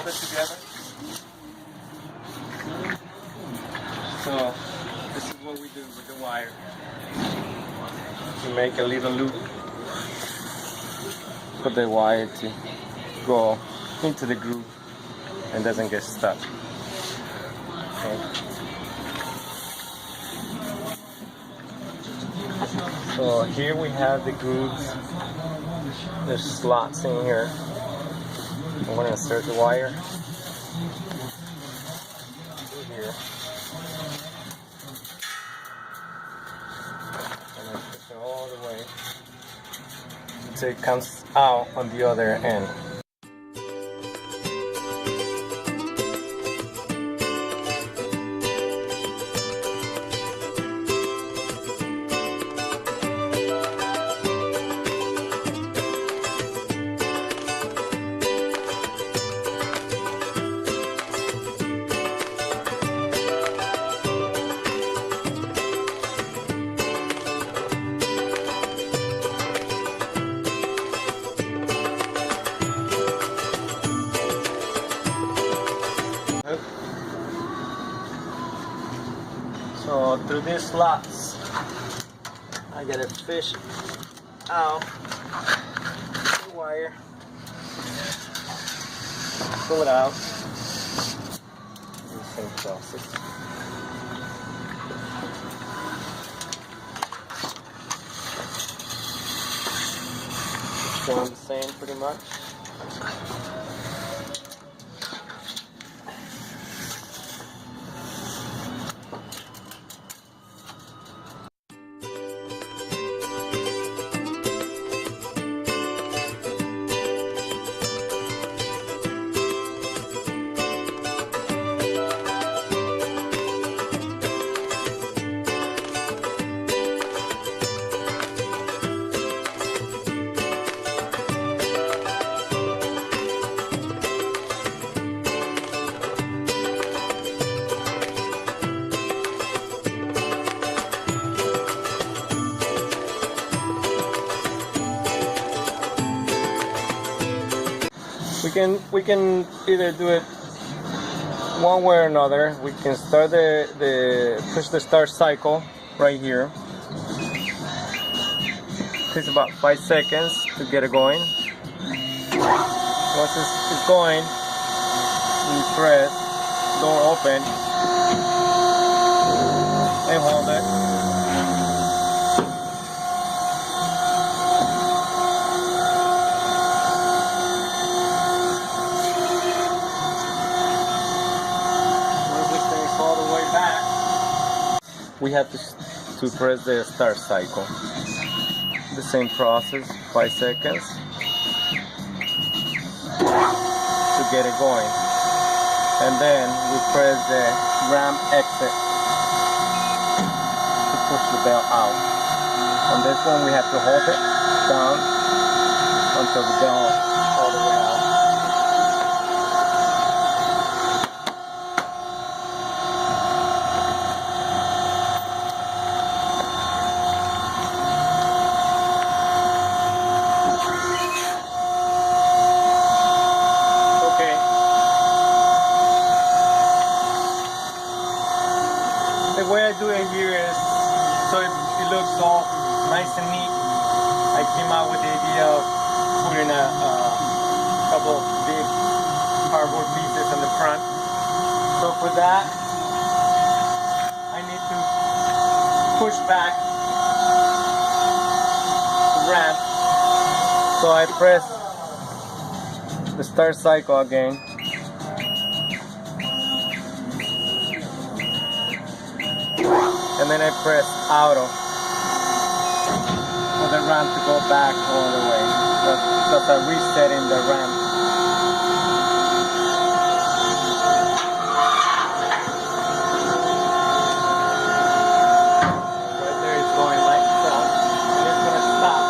it together. So this is what we do with the wire. We make a little loop for the wire to go into the groove and doesn't get stuck. Okay. So here we have the grooves. There's slots in here. I'm going to insert the wire through here. And I push it all the way until it comes out on the other end. So through these slots, I gotta fish out the wire, pull it out. The same process. Showing the same pretty much. We can either do it one way or another. We can start push the start cycle right here. It takes about 5 seconds to get it going. Once it's going, you press door open and hold it. We have to press the start cycle. The same process, 5 seconds to get it going. And then we press the ram exit to push the bell out. On this one we have to hold it down until the bell all the way out. The way I do it here is so it looks all nice and neat. I came out with the idea of putting a couple big cardboard pieces on the front. So for that, I need to push back the ramp. So I press the start cycle again. And then I press auto for the ramp to go back all the way. That's a resetting the ramp. Right there it's going like so. And it's going to stop.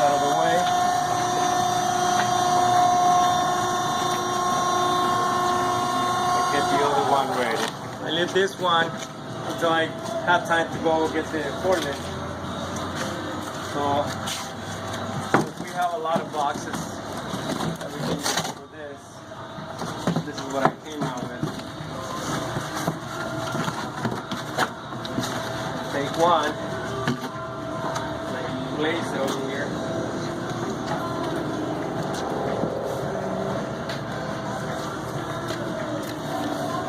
Out of the way. ready. I leave this one until I have time to go get the cordless. So we have a lot of boxes that we can use for this. This is what I came out with. Take one, like place it over here.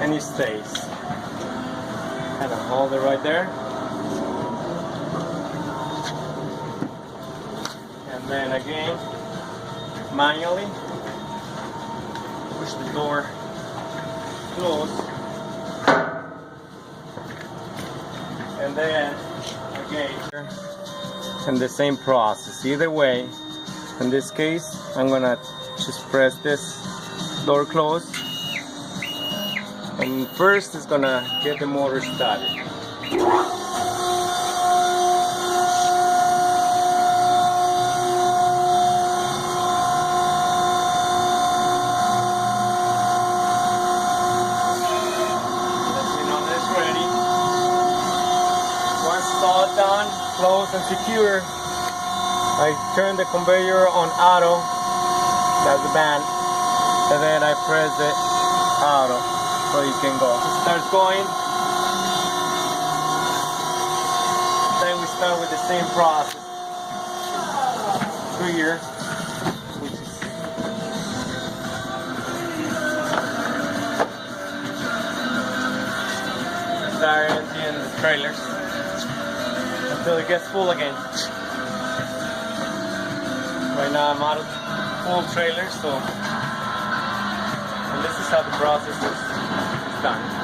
And it stays. Kind of hold it right there. And then again, manually push the door closed. And then again, and the same process. Either way, in this case, I'm gonna just press this door closed. And first it's gonna get the motor started. All done, closed and secure. I turn the conveyor on auto, that's the band, and then I press it auto so you can go. It starts going. Then we start with the same process through here, which is start emptying the trailers until it gets full again. Right now I'm out of full trailer, so and this is how the process is done.